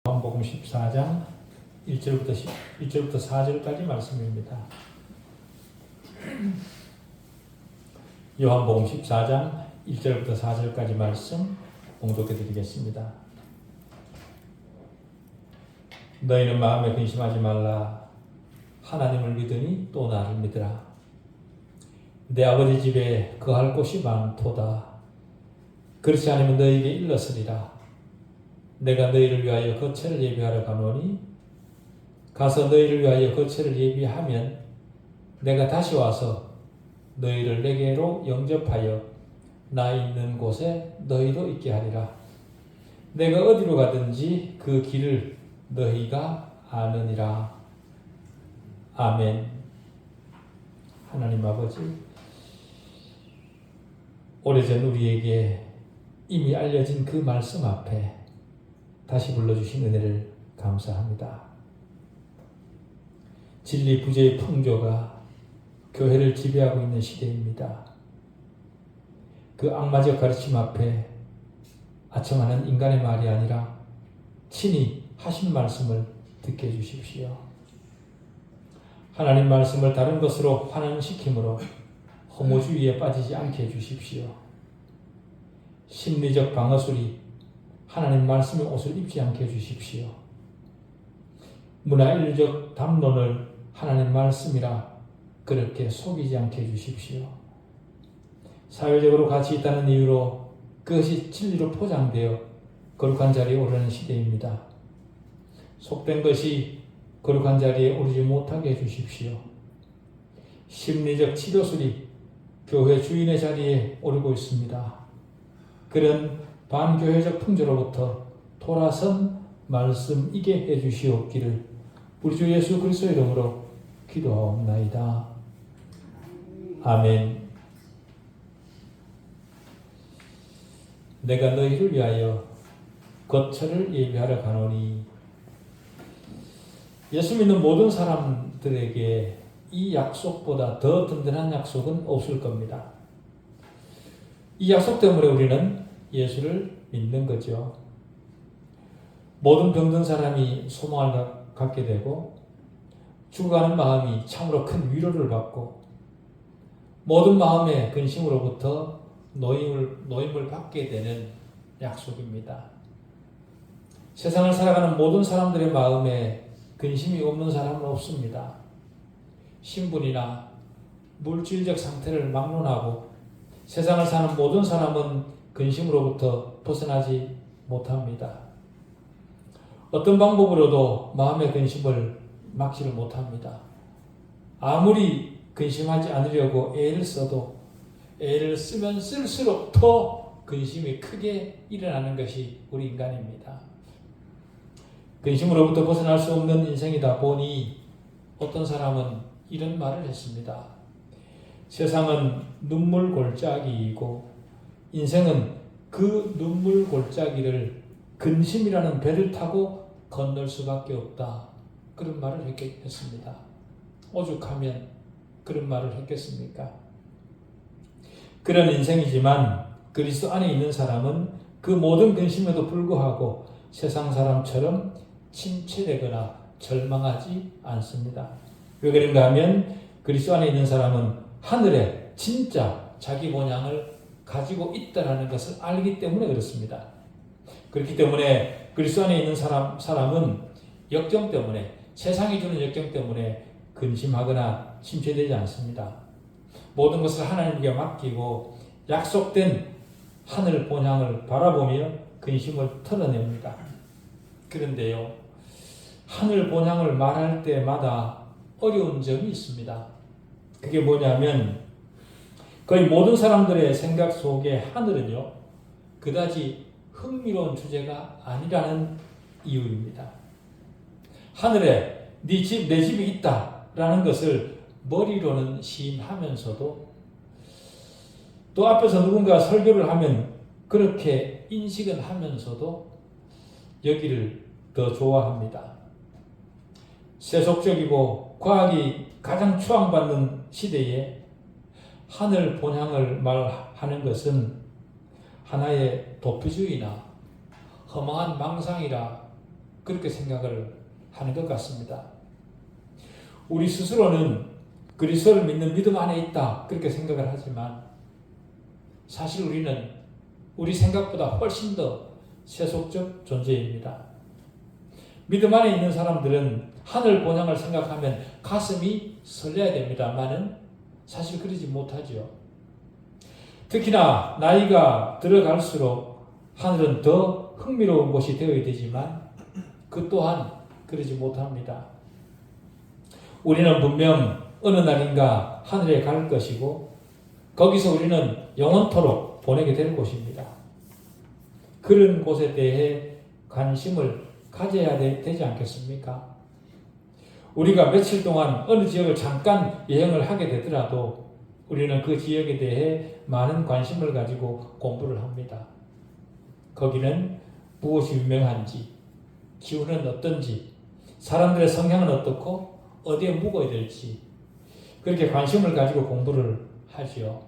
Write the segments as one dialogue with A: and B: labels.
A: 요한복음 14장 1절부터 4절까지 말씀입니다. 요한복음 14장 1절부터 4절까지 말씀 봉독해 드리겠습니다. 너희는 마음에 근심하지 말라. 하나님을 믿으니 또 나를 믿으라. 내 아버지 집에 거할 곳이 많도다. 그렇지 않으면 너희에게 일렀으리라. 내가 너희를 위하여 거처를 예비하러 가노니 가서 너희를 위하여 거처를 예비하면 내가 다시 와서 너희를 내게로 영접하여 나 있는 곳에 너희도 있게 하리라. 내가 어디로 가든지 그 길을 너희가 아느니라. 아멘. 하나님 아버지, 오래전 우리에게 이미 알려진 그 말씀 앞에 다시 불러주신 은혜를 감사합니다. 진리 부재의 풍조가 교회를 지배하고 있는 시대입니다. 그 악마적 가르침 앞에 아첨하는 인간의 말이 아니라 친히 하신 말씀을 듣게 해주십시오. 하나님 말씀을 다른 것으로 환원시킴으로 허무주의에 빠지지 않게 해주십시오. 심리적 방어술이 하나님 말씀의 옷을 입지 않게 해주십시오. 문화인류적 담론을 하나님 말씀이라 그렇게 속이지 않게 해주십시오. 사회적으로 가치 있다는 이유로 그것이 진리로 포장되어 거룩한 자리에 오르는 시대입니다. 속된 것이 거룩한 자리에 오르지 못하게 해주십시오. 심리적 치료술이 교회 주인의 자리에 오르고 있습니다. 그런 반교회적 풍조로부터 돌아선 말씀이게 해주시옵기를 우리 주 예수 그리스도의 이름으로 기도하옵나이다. 아멘. 내가 너희를 위하여 거처를 예비하러 가노니. 예수 믿는 모든 사람들에게 이 약속보다 더 든든한 약속은 없을 겁니다. 이 약속 때문에 우리는 예수를 믿는 거죠. 모든 병든 사람이 소망을 갖게 되고 죽어가는 마음이 참으로 큰 위로를 받고 모든 마음의 근심으로부터 노임을 받게 되는 약속입니다. 세상을 살아가는 모든 사람들의 마음에 근심이 없는 사람은 없습니다. 신분이나 물질적 상태를 막론하고 세상을 사는 모든 사람은 근심으로부터 벗어나지 못합니다. 어떤 방법으로도 마음의 근심을 막지를 못합니다. 아무리 근심하지 않으려고 애를 써도 애를 쓰면 쓸수록 더 근심이 크게 일어나는 것이 우리 인간입니다. 근심으로부터 벗어날 수 없는 인생이다 보니 어떤 사람은 이런 말을 했습니다. 세상은 눈물 골짜기이고 인생은 그 눈물 골짜기를 근심이라는 배를 타고 건널 수밖에 없다. 그런 말을 했습니다. 오죽하면 그런 말을 했겠습니까? 그런 인생이지만 그리스도 안에 있는 사람은 그 모든 근심에도 불구하고 세상 사람처럼 침체되거나 절망하지 않습니다. 왜 그런가 하면 그리스도 안에 있는 사람은 하늘에 진짜 자기 본향을 가지고 있다는 것을 알기 때문에 그렇습니다. 그렇기 때문에 그리스도 안에 있는 사람은 역경 때문에 세상이 주는 역경 때문에 근심하거나 침체되지 않습니다. 모든 것을 하나님께 맡기고 약속된 하늘 본향을 바라보며 근심을 털어냅니다. 그런데요, 하늘 본향을 말할 때마다 어려운 점이 있습니다. 그게 뭐냐면 거의 모든 사람들의 생각 속에 하늘은요, 그다지 흥미로운 주제가 아니라는 이유입니다. 하늘에 네 집, 내 집이 있다라는 것을 머리로는 시인하면서도 또 앞에서 누군가 설교를 하면 그렇게 인식은 하면서도 여기를 더 좋아합니다. 세속적이고 과학이 가장 추앙받는 시대에 하늘 본향을 말하는 것은 하나의 도피주의나 허망한 망상이라 그렇게 생각을 하는 것 같습니다. 우리 스스로는 그리스도를 믿는 믿음 안에 있다 그렇게 생각을 하지만 사실 우리는 우리 생각보다 훨씬 더 세속적 존재입니다. 믿음 안에 있는 사람들은 하늘 본향을 생각하면 가슴이 설레야 됩니다만은 사실 그러지 못하지요. 특히나 나이가 들어갈수록 하늘은 더 흥미로운 곳이 되어야 되지만 그 또한 그러지 못합니다. 우리는 분명 어느 날인가 하늘에 갈 것이고 거기서 우리는 영원토록 보내게 될 곳입니다. 그런 곳에 대해 관심을 가져야 되지 않겠습니까? 우리가 며칠 동안 어느 지역을 잠깐 여행을 하게 되더라도 우리는 그 지역에 대해 많은 관심을 가지고 공부를 합니다. 거기는 무엇이 유명한지, 기후는 어떤지, 사람들의 성향은 어떻고 어디에 묵어야 될지 그렇게 관심을 가지고 공부를 하지요.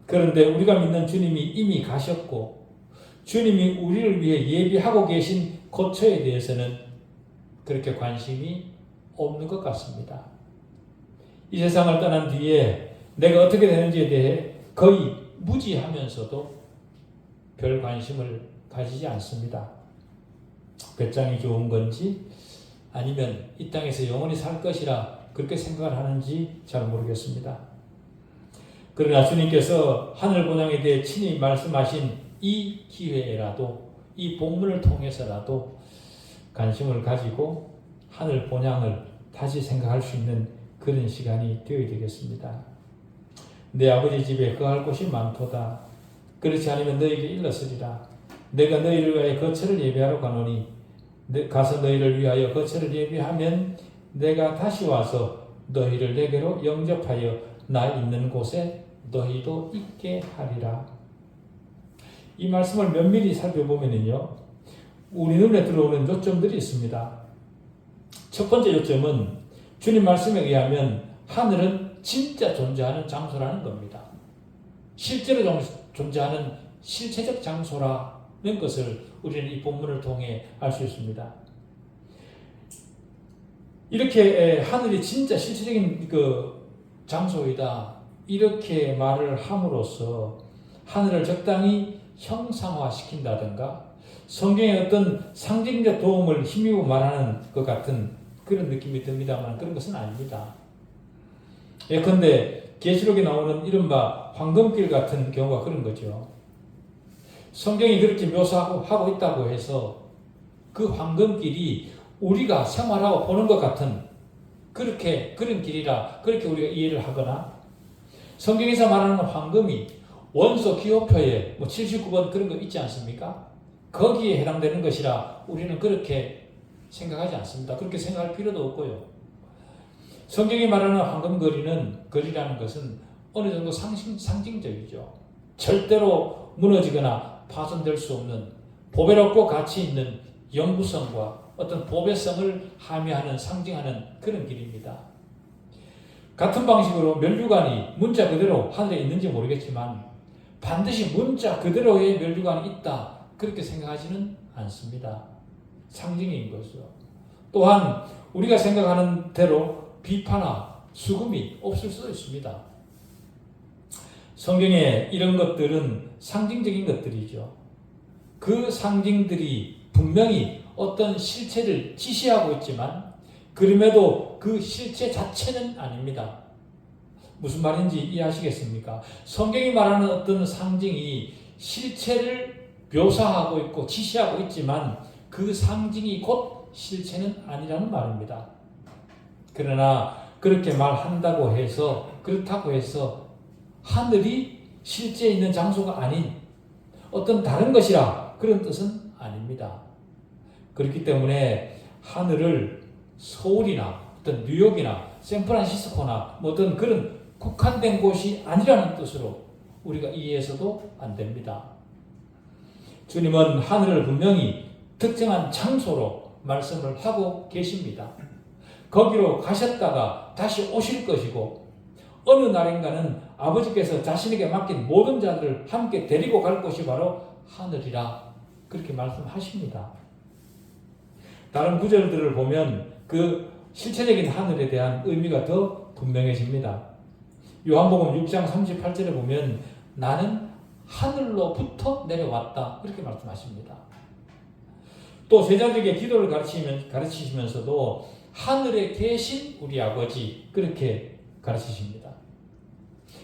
A: 그런데 우리가 믿는 주님이 이미 가셨고 주님이 우리를 위해 예비하고 계신 거처에 대해서는 그렇게 관심이 없는 것 같습니다. 이 세상을 떠난 뒤에 내가 어떻게 되는지에 대해 거의 무지하면서도 별 관심을 가지지 않습니다. 배짱이 좋은 건지 아니면 이 땅에서 영원히 살 것이라 그렇게 생각을 하는지 잘 모르겠습니다. 그러나 주님께서 하늘 본향에 대해 친히 말씀하신 이 기회에라도 이 본문을 통해서라도 관심을 가지고 하늘 본향을 다시 생각할 수 있는 그런 시간이 되어야 되겠습니다. 내 아버지 집에 거할 곳이 많도다. 그렇지 않으면 너에게 일렀으리라. 내가 너희를 위하여 거처를 예비하러 가노니 가서 너희를 위하여 거처를 예비하면 내가 다시 와서 너희를 내게로 영접하여 나 있는 곳에 너희도 있게 하리라. 이 말씀을 면밀히 살펴보면요, 우리 눈에 들어오는 요점들이 있습니다. 첫 번째 요점은 주님 말씀에 의하면 하늘은 진짜 존재하는 장소라는 겁니다. 실제로 존재하는 실체적 장소라는 것을 우리는 이 본문을 통해 알 수 있습니다. 이렇게 하늘이 진짜 실체적인 그 장소이다 이렇게 말을 함으로써 하늘을 적당히 형상화시킨다든가 성경의 어떤 상징적 도움을 힘입어 말하는 것 같은 그런 느낌이 듭니다만 그런 것은 아닙니다. 예컨대 계시록에 나오는 이른바 황금길 같은 경우가 그런 거죠. 성경이 그렇게 묘사하고 있다고 해서 그 황금길이 우리가 생활하고 보는 것 같은 그런 길이라 그렇게 우리가 이해를 하거나 성경에서 말하는 황금이 원소 기호표에 79번 그런 거 있지 않습니까? 거기에 해당되는 것이라 우리는 그렇게 생각하지 않습니다. 그렇게 생각할 필요도 없고요. 성경이 말하는 황금거리라는 것은 어느 정도 상징적이죠. 절대로 무너지거나 파손될 수 없는 보배롭고 가치 있는 영구성과 어떤 보배성을 함의하는 상징하는 그런 길입니다. 같은 방식으로 면류관이 문자 그대로 하늘에 있는지 모르겠지만 반드시 문자 그대로의 면류관이 있다 그렇게 생각하지는 않습니다. 상징인 거죠. 또한 우리가 생각하는 대로 비파나 수금이 없을 수도 있습니다. 성경에 이런 것들은 상징적인 것들이죠. 그 상징들이 분명히 어떤 실체를 지시하고 있지만 그럼에도 그 실체 자체는 아닙니다. 무슨 말인지 이해하시겠습니까? 성경이 말하는 어떤 상징이 실체를 묘사하고 있고 지시하고 있지만 그 상징이 곧 실체는 아니라는 말입니다. 그러나 그렇게 말한다고 해서 그렇다고 해서 하늘이 실제 있는 장소가 아닌 어떤 다른 것이라 그런 뜻은 아닙니다. 그렇기 때문에 하늘을 서울이나 어떤 뉴욕이나 샌프란시스코나 어떤 그런 국한된 곳이 아니라는 뜻으로 우리가 이해해서도 안 됩니다. 주님은 하늘을 분명히 특정한 장소로 말씀을 하고 계십니다. 거기로 가셨다가 다시 오실 것이고 어느 날인가는 아버지께서 자신에게 맡긴 모든 자들을 함께 데리고 갈 곳이 바로 하늘이라 그렇게 말씀하십니다. 다른 구절들을 보면 그 실체적인 하늘에 대한 의미가 더 분명해집니다. 요한복음 6장 38절에 보면 나는 하늘로부터 내려왔다 그렇게 말씀하십니다. 또 제자들에게 기도를 가르치시면서도 하늘에 계신 우리 아버지 그렇게 가르치십니다.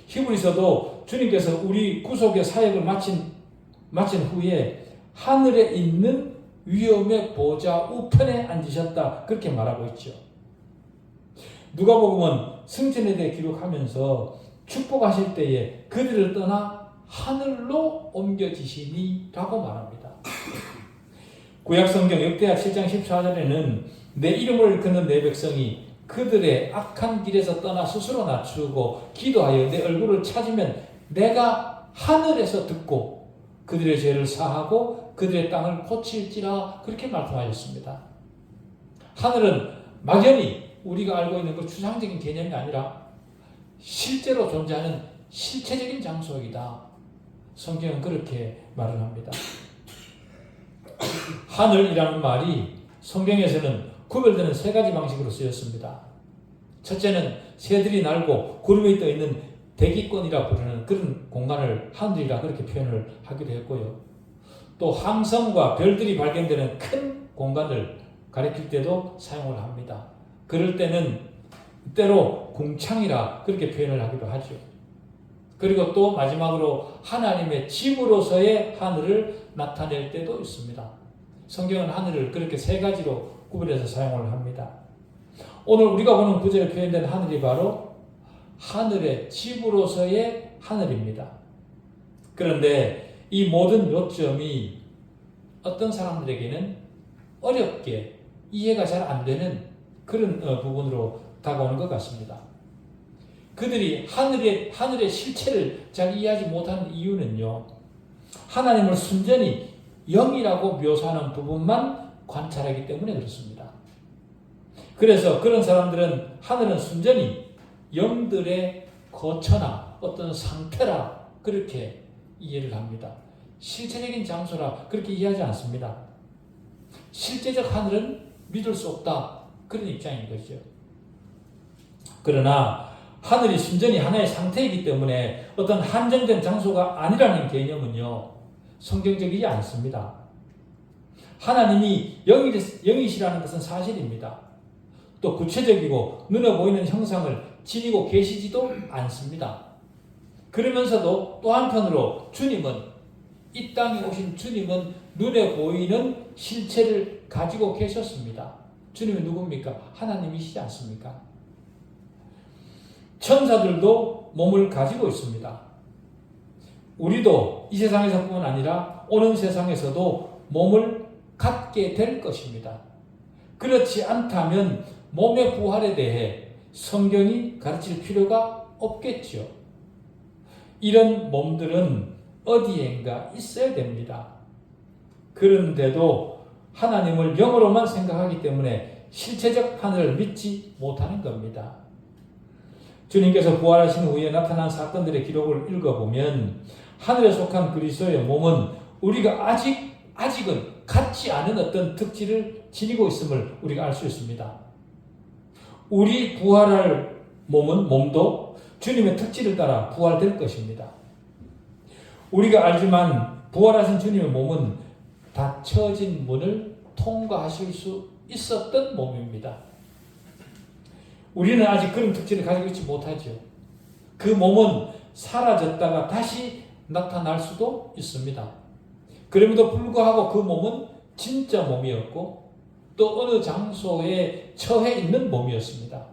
A: 히브리서도 주님께서 우리 구속의 사역을 마친 후에 하늘에 있는 위엄의 보좌 우편에 앉으셨다 그렇게 말하고 있죠. 누가복음은 승천에 대해 기록하면서 축복하실 때에 그들을 떠나 하늘로 옮겨지시니 라고 말합니다. 구약성경 역대하 7장 14절에는 내 이름을 걷는 내 백성이 그들의 악한 길에서 떠나 스스로 낮추고 기도하여 내 얼굴을 찾으면 내가 하늘에서 듣고 그들의 죄를 사하고 그들의 땅을 고칠지라 그렇게 말씀하셨습니다. 하늘은 막연히 우리가 알고 있는 그 추상적인 개념이 아니라 실제로 존재하는 실체적인 장소이다. 성경은 그렇게 말을 합니다. 하늘이라는 말이 성경에서는 구별되는 세 가지 방식으로 쓰였습니다. 첫째는 새들이 날고 구름이 떠 있는 대기권이라 부르는 그런 공간을 하늘이라 그렇게 표현을 하기도 했고요. 또 항성과 별들이 발견되는 큰 공간을 가리킬 때도 사용을 합니다. 그럴 때는 때로 궁창이라 그렇게 표현을 하기도 하죠. 그리고 또 마지막으로 하나님의 집으로서의 하늘을 나타낼 때도 있습니다. 성경은 하늘을 그렇게 세 가지로 구별해서 사용을 합니다. 오늘 우리가 보는 구절에 표현된 하늘이 바로 하늘의 집으로서의 하늘입니다. 그런데 이 모든 요점이 어떤 사람들에게는 어렵게 이해가 잘 안 되는 그런 부분으로 다가오는 것 같습니다. 그들이 하늘의 실체를 잘 이해하지 못하는 이유는요, 하나님을 순전히 영이라고 묘사하는 부분만 관찰하기 때문에 그렇습니다. 그래서 그런 사람들은 하늘은 순전히 영들의 거처나 어떤 상태라 그렇게 이해를 합니다. 실체적인 장소라 그렇게 이해하지 않습니다. 실제적 하늘은 믿을 수 없다 그런 입장인 거죠. 그러나 하늘이 순전히 하나의 상태이기 때문에 어떤 한정된 장소가 아니라는 개념은요, 성경적이지 않습니다. 하나님이 영이시라는 것은 사실입니다. 또 구체적이고 눈에 보이는 형상을 지니고 계시지도 않습니다. 그러면서도 또 한편으로 이 땅에 오신 주님은 눈에 보이는 실체를 가지고 계셨습니다. 주님은 누굽니까? 하나님이시지 않습니까? 천사들도 몸을 가지고 있습니다. 우리도 이 세상에서뿐만 아니라 오는 세상에서도 몸을 갖게 될 것입니다. 그렇지 않다면 몸의 부활에 대해 성경이 가르칠 필요가 없겠죠. 이런 몸들은 어디엔가 있어야 됩니다. 그런데도 하나님을 영으로만 생각하기 때문에 실체적 하늘을 믿지 못하는 겁니다. 주님께서 부활하신 후에 나타난 사건들의 기록을 읽어보면 하늘에 속한 그리스도의 몸은 우리가 아직은 갖지 않은 어떤 특질을 지니고 있음을 우리가 알 수 있습니다. 우리 부활할 몸도 주님의 특질을 따라 부활될 것입니다. 우리가 알지만 부활하신 주님의 몸은 닫혀진 문을 통과하실 수 있었던 몸입니다. 우리는 아직 그런 특질을 가지고 있지 못하죠. 그 몸은 사라졌다가 다시 나타날 수도 있습니다. 그럼에도 불구하고 그 몸은 진짜 몸이었고 또 어느 장소에 처해 있는 몸이었습니다.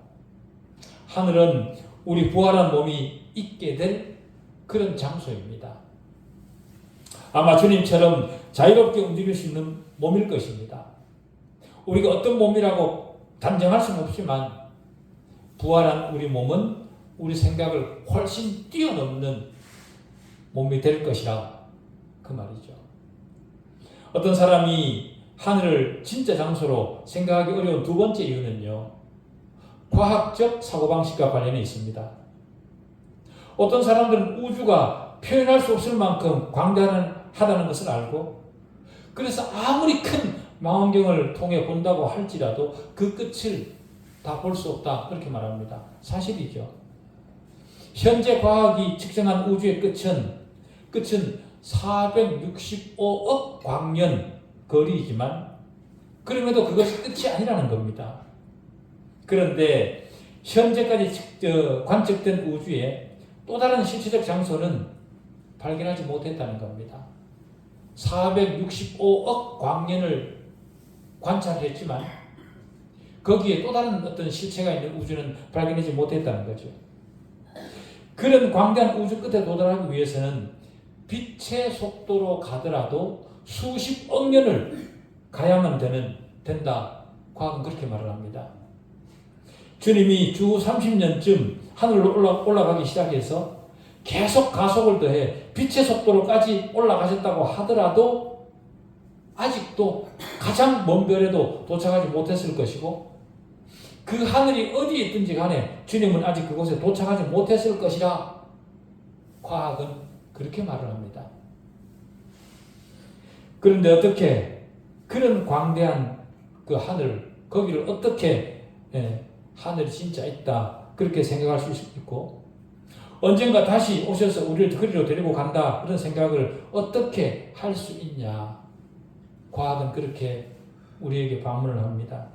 A: 하늘은 우리 부활한 몸이 있게 될 그런 장소입니다. 아마 주님처럼 자유롭게 움직일 수 있는 몸일 것입니다. 우리가 어떤 몸이라고 단정할 수는 없지만 부활한 우리 몸은 우리 생각을 훨씬 뛰어넘는 몸이 될 것이라 그 말이죠. 어떤 사람이 하늘을 진짜 장소로 생각하기 어려운 두 번째 이유는요, 과학적 사고방식과 관련이 있습니다. 어떤 사람들은 우주가 표현할 수 없을 만큼 광대하다는 것을 알고, 그래서 아무리 큰 망원경을 통해 본다고 할지라도 그 끝을 다 볼 수 없다. 그렇게 말합니다. 사실이죠. 현재 과학이 측정한 우주의 끝은 465억 광년 거리이지만 그럼에도 그것이 끝이 아니라는 겁니다. 그런데 현재까지 관측된 우주의 또 다른 실체적 장소는 발견하지 못했다는 겁니다. 465억 광년을 관찰했지만 거기에 또 다른 어떤 실체가 있는 우주는 발견하지 못했다는 거죠. 그런 광대한 우주 끝에 도달하기 위해서는 빛의 속도로 가더라도 수십억 년을 가야만 된다. 과학은 그렇게 말을 합니다. 주님이 주 30년쯤 하늘로 올라가기 시작해서 계속 가속을 더해 빛의 속도로까지 올라가셨다고 하더라도 아직도 가장 먼 별에도 도착하지 못했을 것이고 그 하늘이 어디에 있든지 간에 주님은 아직 그곳에 도착하지 못했을 것이라 과학은 그렇게 말을 합니다. 그런데 어떻게 그런 광대한 그 하늘, 거기를 어떻게 하늘이 진짜 있다 그렇게 생각할 수 있고 언젠가 다시 오셔서 우리를 그리로 데리고 간다 그런 생각을 어떻게 할 수 있냐. 과학은 그렇게 우리에게 반문을 합니다.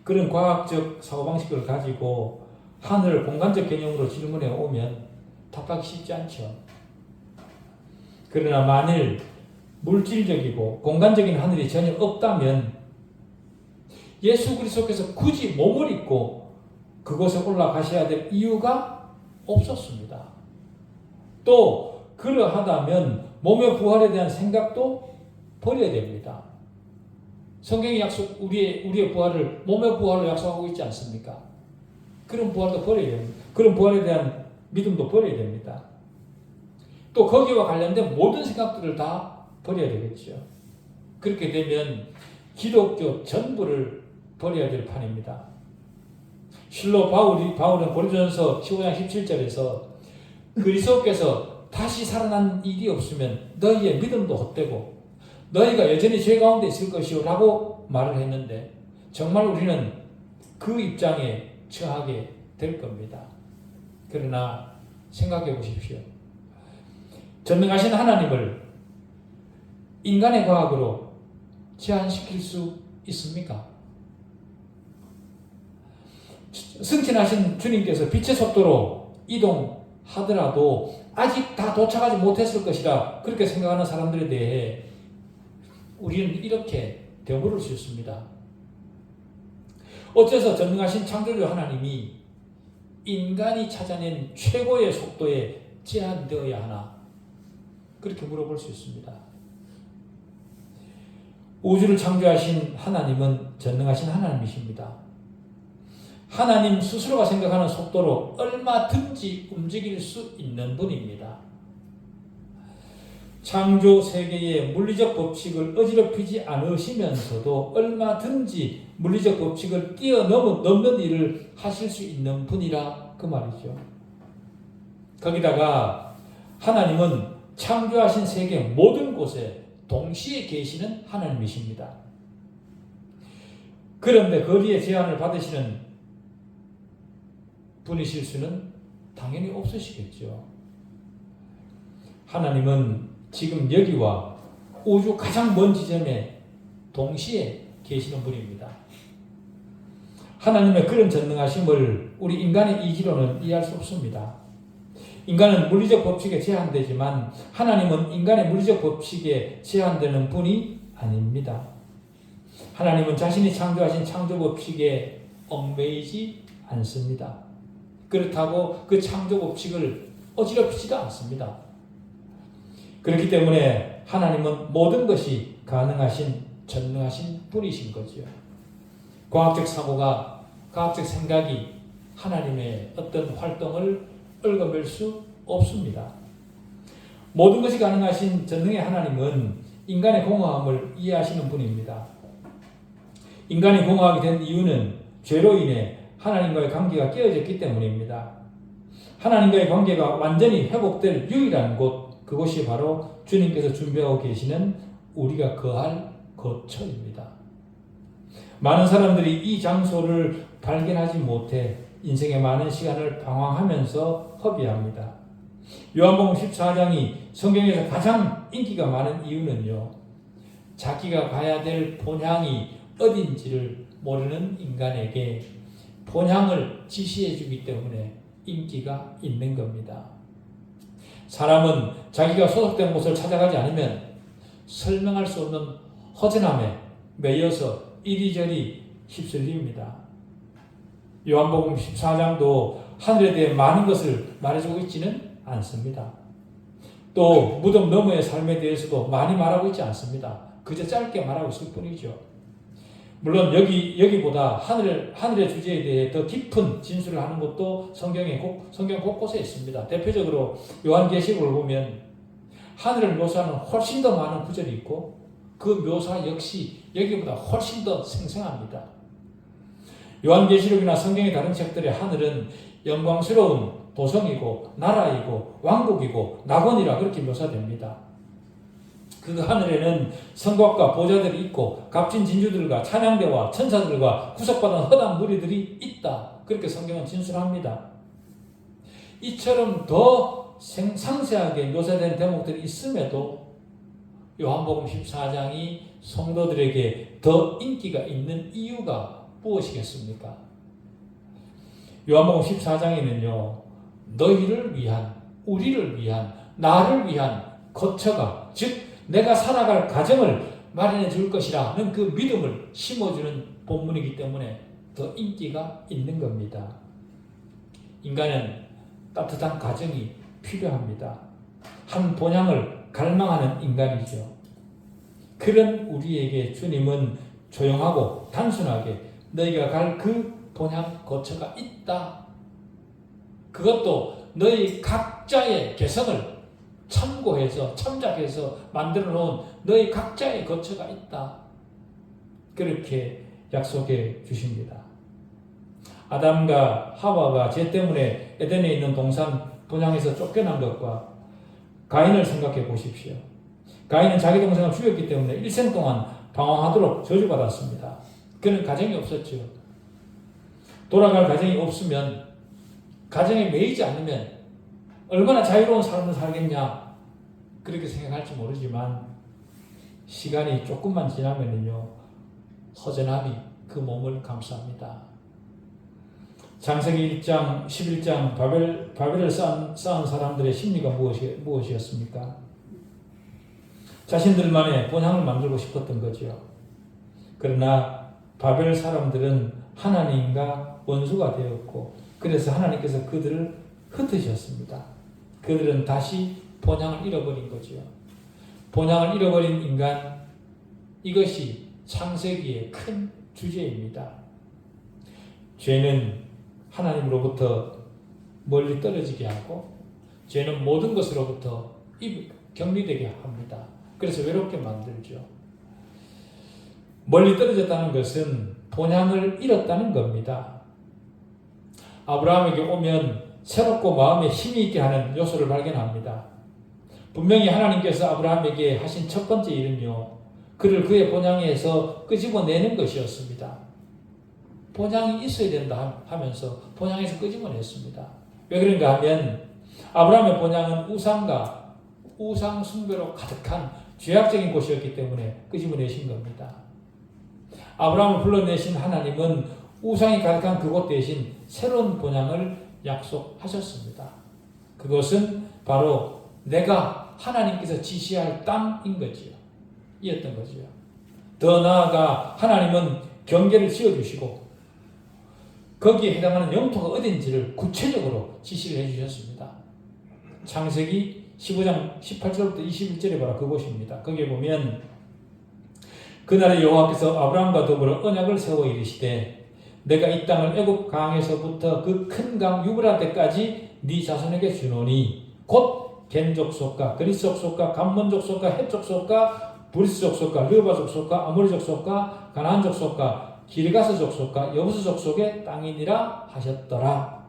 A: 그런 과학적 사고방식을 가지고 하늘을 공간적 개념으로 질문해 오면 답하기 쉽지 않죠. 그러나 만일 물질적이고 공간적인 하늘이 전혀 없다면 예수 그리스도께서 굳이 몸을 입고 그곳에 올라가셔야 될 이유가 없었습니다. 또 그러하다면 몸의 부활에 대한 생각도 버려야 됩니다. 성경이 우리의 부활을 몸의 부활로 약속하고 있지 않습니까? 그런 부활도 버려야 됩니다. 그런 부활에 대한 믿음도 버려야 됩니다. 또 거기와 관련된 모든 생각들을 다 버려야 되겠죠. 그렇게 되면 기독교 전부를 버려야 될 판입니다. 실로 바울은 고린도전서 15장 17절에서 그리스도께서 다시 살아난 일이 없으면 너희의 믿음도 헛되고 너희가 여전히 죄 가운데 있을 것이요 라고 말을 했는데 정말 우리는 그 입장에 처하게 될 겁니다. 그러나 생각해 보십시오. 전능하신 하나님을 인간의 과학으로 제한시킬 수 있습니까? 승천하신 주님께서 빛의 속도로 이동하더라도 아직 다 도착하지 못했을 것이라 그렇게 생각하는 사람들에 대해 우리는 이렇게 되물을 수 있습니다. 어째서 전능하신 창조주 하나님이 인간이 찾아낸 최고의 속도에 제한되어야 하나? 그렇게 물어볼 수 있습니다. 우주를 창조하신 하나님은 전능하신 하나님이십니다. 하나님 스스로가 생각하는 속도로 얼마든지 움직일 수 있는 분입니다. 창조 세계의 물리적 법칙을 어지럽히지 않으시면서도 얼마든지 물리적 법칙을 뛰어넘는 일을 하실 수 있는 분이라 그 말이죠. 거기다가 하나님은 창조하신 세계 모든 곳에 동시에 계시는 하나님이십니다. 그런데 거리에 제한을 받으시는 분이실 수는 당연히 없으시겠죠. 하나님은 지금 여기와 우주 가장 먼 지점에 동시에 계시는 분입니다. 하나님의 그런 전능하심을 우리 인간의 이기로는 이해할 수 없습니다. 인간은 물리적 법칙에 제한되지만 하나님은 인간의 물리적 법칙에 제한되는 분이 아닙니다. 하나님은 자신이 창조하신 창조 법칙에 얽매이지 않습니다. 그렇다고 그 창조 법칙을 어지럽히지도 않습니다. 그렇기 때문에 하나님은 모든 것이 가능하신 전능하신 분이신 거죠. 과학적 사고가, 과학적 생각이 하나님의 어떤 활동을 얽어맬 수 없습니다. 모든 것이 가능하신 전능의 하나님은 인간의 공허함을 이해하시는 분입니다. 인간이 공허하게 된 이유는 죄로 인해 하나님과의 관계가 깨어졌기 때문입니다. 하나님과의 관계가 완전히 회복될 유일한 곳, 그곳이 바로 주님께서 준비하고 계시는 우리가 거할 거처입니다. 많은 사람들이 이 장소를 발견하지 못해 인생의 많은 시간을 방황하면서 허비합니다. 요한복음 14장이 성경에서 가장 인기가 많은 이유는요, 자기가 가야 될 본향이 어딘지를 모르는 인간에게 본향을 지시해 주기 때문에 인기가 있는 겁니다. 사람은 자기가 소속된 곳을 찾아가지 않으면 설명할 수 없는 허전함에 매여서 이리저리 휩쓸립니다. 요한복음 14장도 하늘에 대해 많은 것을 말해주고 있지는 않습니다. 또 무덤 너머의 삶에 대해서도 많이 말하고 있지 않습니다. 그저 짧게 말하고 있을 뿐이죠. 물론 여기보다 하늘의 주제에 대해 더 깊은 진술을 하는 것도 성경 곳곳에 있습니다. 대표적으로 요한계시록을 보면 하늘을 묘사하는 훨씬 더 많은 구절이 있고 그 묘사 역시 여기보다 훨씬 더 생생합니다. 요한계시록이나 성경의 다른 책들의 하늘은 영광스러운 도성이고 나라이고 왕국이고 낙원이라 그렇게 묘사됩니다. 그 하늘에는 성곽과 보좌들이 있고 값진 진주들과 찬양대와 천사들과 구속받은 허다한 무리들이 있다. 그렇게 성경은 진술합니다. 이처럼 더 상세하게 묘사된 대목들이 있음에도 요한복음 14장이 성도들에게 더 인기가 있는 이유가 무엇이겠습니까? 요한복음 14장에는요, 너희를 위한, 우리를 위한, 나를 위한 거처가, 즉 내가 살아갈 가정을 마련해 줄 것이라는 그 믿음을 심어주는 본문이기 때문에 더 인기가 있는 겁니다. 인간은 따뜻한 가정이 필요합니다. 한 본향을 갈망하는 인간이죠. 그런 우리에게 주님은 조용하고 단순하게 너희가 갈 그 본향 거처가 있다. 그것도 너희 각자의 개성을 참고해서 참작해서 만들어 놓은 너희 각자의 거처가 있다. 그렇게 약속해 주십니다. 아담과 하와가 죄 때문에 에덴에 있는 동산 본향에서 쫓겨난 것과 가인을 생각해 보십시오. 가인은 자기 동생을 죽였기 때문에 일생 동안 방황하도록 저주받았습니다. 그는 가정이 없었죠. 돌아갈 가정이 없으면, 가정에 매이지 않으면 얼마나 자유로운 삶을 살겠냐 그렇게 생각할지 모르지만 시간이 조금만 지나면요 허전함이 그 몸을 감쌉니다. 창세기 1장 11장 바벨을 쌓은 사람들의 심리가 무엇이었습니까? 자신들만의 본향을 만들고 싶었던 거죠. 그러나 바벨 사람들은 하나님과 원수가 되었고 그래서 하나님께서 그들을 흩으셨습니다. 그들은 다시 본향을 잃어버린 거죠. 본향을 잃어버린 인간, 이것이 창세기의 큰 주제입니다. 죄는 하나님으로부터 멀리 떨어지게 하고 죄는 모든 것으로부터 격리되게 합니다. 그래서 외롭게 만들죠. 멀리 떨어졌다는 것은 본향을 잃었다는 겁니다. 아브라함에게 오면 새롭고 마음에 힘이 있게 하는 요소를 발견합니다. 분명히 하나님께서 아브라함에게 하신 첫 번째 일은요, 그를 그의 본향에서 끄집어내는 것이었습니다. 본향이 있어야 된다 하면서 본향에서 끄집어냈습니다. 왜 그런가 하면 아브라함의 본향은 우상과 우상 숭배로 가득한 죄악적인 곳이었기 때문에 끄집어내신 겁니다. 아브라함을 불러내신 하나님은 우상이 가득한 그곳 대신 새로운 본향을 약속하셨습니다. 그것은 바로 내가 하나님께서 지시할 땅인 거지요. 이었던 거지요. 더 나아가 하나님은 경계를 지어주시고 거기에 해당하는 영토가 어딘지를 구체적으로 지시를 해주셨습니다. 창세기 15장 18절부터 21절에 바로 그곳입니다. 거기에 보면 그날에 여호와께서 아브라함과 더불어 언약을 세워 이르시되 내가 이 땅을 애굽 강에서부터 그 큰 강 유브라데까지 네 자손에게 주노니 곧 겐 족속과 그리스 족속과 감몬 족속과 헷 족속과 브리스 족속과 르바 족속과 아모리 족속과 가나안 족속과 기르가스 족속과 여부스 족속의 땅이니라 하셨더라.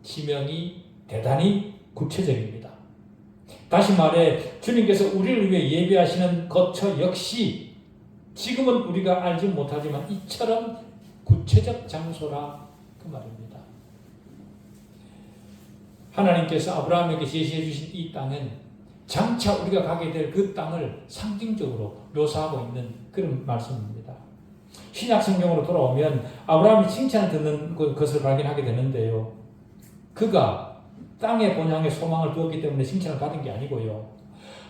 A: 지명이 대단히 구체적입니다. 다시 말해 주님께서 우리를 위해 예비하시는 거처 역시 지금은 우리가 알지 못하지만 이처럼 구체적 장소라 그 말입니다. 하나님께서 아브라함에게 제시해 주신 이 땅은 장차 우리가 가게 될 그 땅을 상징적으로 묘사하고 있는 그런 말씀입니다. 신약 성경으로 돌아오면 아브라함이 칭찬을 듣는 것을 발견하게 되는데요. 그가 땅의 본향에 소망을 두었기 때문에 칭찬을 받은 게 아니고요.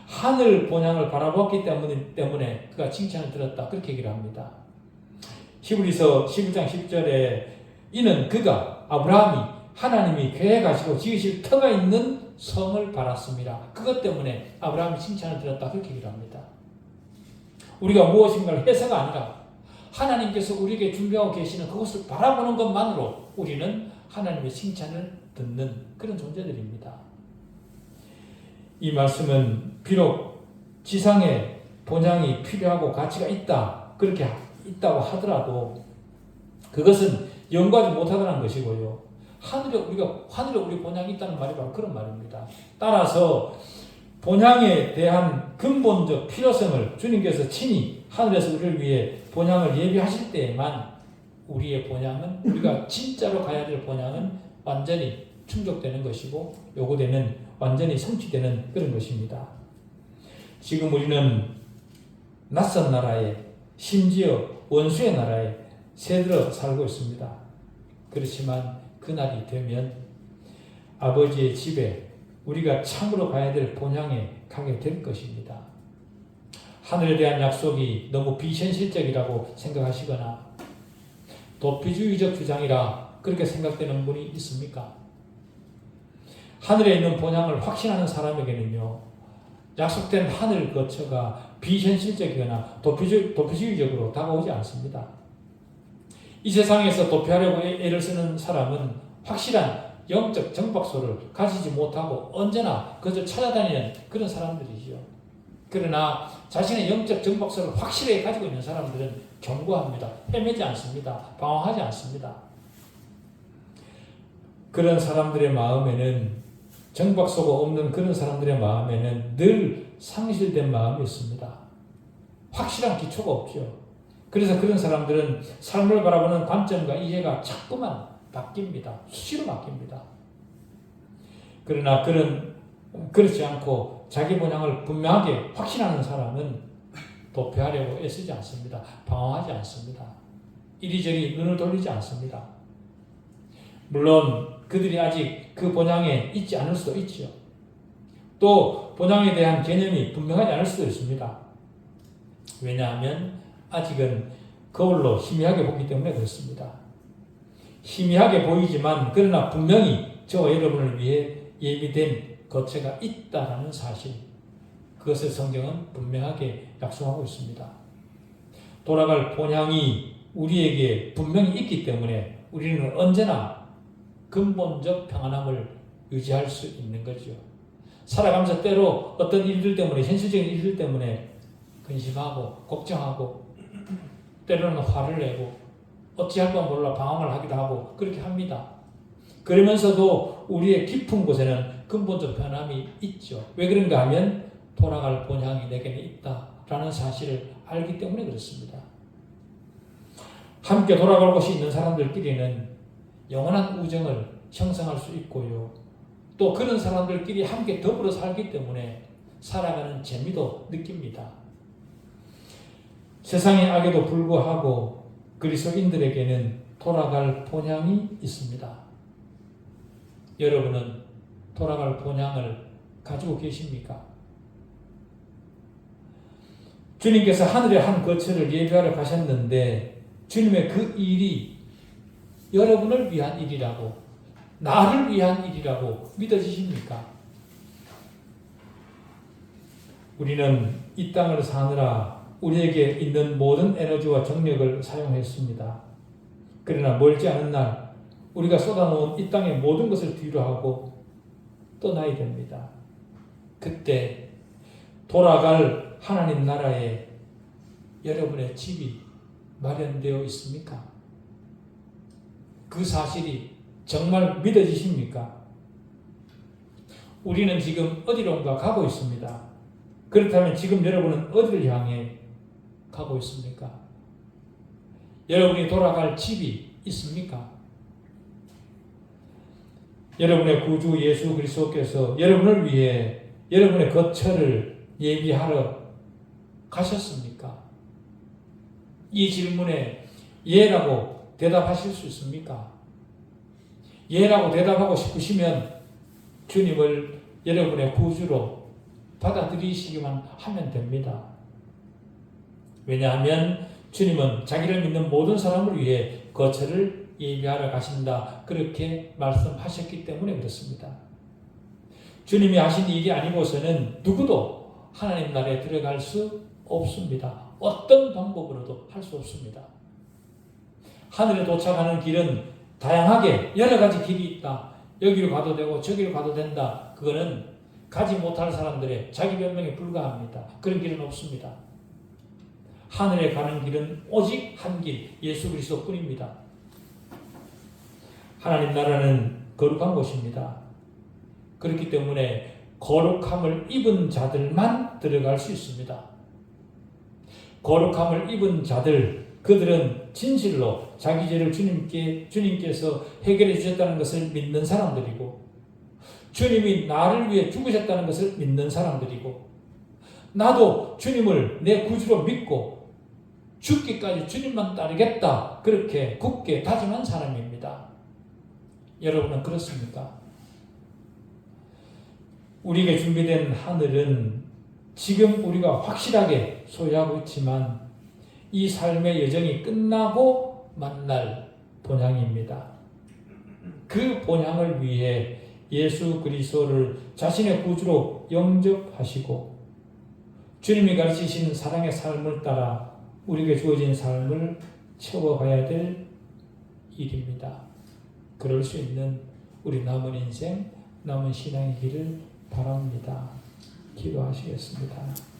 A: 하늘 본향을 바라보았기 때문에 그가 칭찬을 들었다. 그렇게 얘기를 합니다. 히브리서 11장 10절에 이는 그가 아브라함이 하나님이 계획하시고 지으실 터가 있는 성을 바랐습니다. 그것 때문에 아브라함이 칭찬을 들었다. 그렇게 얘기를 합니다. 우리가 무엇인가를 해서가 아니라 하나님께서 우리에게 준비하고 계시는 그것을 바라보는 것만으로 우리는 하나님의 칭찬을 듣는 그런 존재들입니다. 이 말씀은 비록 지상에 본향이 필요하고 가치가 있다, 그렇게 있다고 하더라도 그것은 연구하지 못하다는 것이고요. 하늘에 우리 본향이 있다는 말이 바로 그런 말입니다. 따라서 본향에 대한 근본적 필요성을 주님께서 친히 하늘에서 우리를 위해 본향을 예비하실 때에만 우리의 본향은 우리가 진짜로 가야 될 본향은 완전히 충족되는 것이고 요구되는 완전히 성취되는 그런 것입니다. 지금 우리는 낯선 나라에 심지어 원수의 나라에 새들어 살고 있습니다. 그렇지만 그날이 되면 아버지의 집에 우리가 참으로 가야 될 본향에 가게 될 것입니다. 하늘에 대한 약속이 너무 비현실적이라고 생각하시거나 도피주의적 주장이라 그렇게 생각되는 분이 있습니까? 하늘에 있는 본향을 확신하는 사람에게는요, 약속된 하늘 거처가 비현실적이거나 도피주의적으로 다가오지 않습니다. 이 세상에서 도피하려고 애를 쓰는 사람은 확실한 영적 정박소를 가지지 못하고 언제나 그것을 찾아다니는 그런 사람들이지요. 그러나 자신의 영적 정박소를 확실하게 가지고 있는 사람들은 견고합니다. 헤매지 않습니다. 방황하지 않습니다. 그런 사람들의 마음에는 정박소가 없는 그런 사람들의 마음에는 늘 상실된 마음이 있습니다. 확실한 기초가 없죠. 그래서 그런 사람들은 삶을 바라보는 관점과 이해가 자꾸만 바뀝니다. 수시로 바뀝니다. 그러나 그렇지 않고 자기 본향을 분명하게 확신하는 사람은 도피하려고 애쓰지 않습니다. 방황하지 않습니다. 이리저리 눈을 돌리지 않습니다. 물론 그들이 아직 그 본향에 있지 않을 수도 있죠. 또 본향에 대한 개념이 분명하지 않을 수도 있습니다. 왜냐하면 아직은 거울로 희미하게 보기 때문에 그렇습니다. 희미하게 보이지만 그러나 분명히 저와 여러분을 위해 예비된 거처가 있다라는 사실, 그것을 성경은 분명하게 약속하고 있습니다. 돌아갈 본향이 우리에게 분명히 있기 때문에 우리는 언제나 근본적 평안함을 유지할 수 있는 거죠. 살아가면서 때로 어떤 일들 때문에, 현실적인 일들 때문에 근심하고 걱정하고 때로는 화를 내고 어찌할 바 몰라 방황을 하기도 하고 그렇게 합니다. 그러면서도 우리의 깊은 곳에는 근본적 변함이 있죠. 왜 그런가 하면 돌아갈 본향이 내게는 있다라는 사실을 알기 때문에 그렇습니다. 함께 돌아갈 곳이 있는 사람들끼리는 영원한 우정을 형성할 수 있고요. 또 그런 사람들끼리 함께 더불어 살기 때문에 살아가는 재미도 느낍니다. 세상의 악에도 불구하고 그리스도인들에게는 돌아갈 본향이 있습니다. 여러분은 돌아갈 본향을 가지고 계십니까? 주님께서 하늘의 한 거처를 예비하러 가셨는데 주님의 그 일이 여러분을 위한 일이라고, 나를 위한 일이라고 믿어지십니까? 우리는 이 땅을 사느라 우리에게 있는 모든 에너지와 정력을 사용했습니다. 그러나 멀지 않은 날 우리가 쏟아놓은 이 땅의 모든 것을 뒤로하고 떠나야 됩니다. 그때 돌아갈 하나님 나라에 여러분의 집이 마련되어 있습니까? 그 사실이 정말 믿어지십니까? 우리는 지금 어디론가 가고 있습니다. 그렇다면 지금 여러분은 어디를 향해 가고 있습니까? 여러분이 돌아갈 집이 있습니까? 여러분의 구주 예수 그리스도께서 여러분을 위해 여러분의 거처를 예비하러 가셨습니까? 이 질문에 예라고 대답하실 수 있습니까? 예라고 대답하고 싶으시면 주님을 여러분의 구주로 받아들이시기만 하면 됩니다. 왜냐하면 주님은 자기를 믿는 모든 사람을 위해 거처를 예비하러 가신다. 그렇게 말씀하셨기 때문에 그렇습니다. 주님이 하신 일이 아니고서는 누구도 하나님 나라에 들어갈 수 없습니다. 어떤 방법으로도 할 수 없습니다. 하늘에 도착하는 길은 다양하게 여러 가지 길이 있다. 여기로 가도 되고 저기로 가도 된다. 그거는 가지 못할 사람들의 자기 변명에 불과합니다. 그런 길은 없습니다. 하늘에 가는 길은 오직 한 길, 예수 그리스도뿐입니다. 하나님 나라는 거룩한 곳입니다. 그렇기 때문에 거룩함을 입은 자들만 들어갈 수 있습니다. 거룩함을 입은 자들, 그들은 진실로 자기 죄를 주님께서 해결해 주셨다는 것을 믿는 사람들이고, 주님이 나를 위해 죽으셨다는 것을 믿는 사람들이고, 나도 주님을 내 구주로 믿고 죽기까지 주님만 따르겠다, 그렇게 굳게 다짐한 사람입니다. 여러분은 그렇습니까? 우리에게 준비된 하늘은 지금 우리가 확실하게 소유하고 있지만 이 삶의 여정이 끝나고 만날 본향입니다. 그 본향을 위해 예수 그리스도를 자신의 구주로 영접하시고 주님이 가르치신 사랑의 삶을 따라 우리에게 주어진 삶을 채워가야 될 일입니다. 그럴 수 있는 우리 남은 인생, 남은 신앙의 길을 바랍니다. 기도하시겠습니다.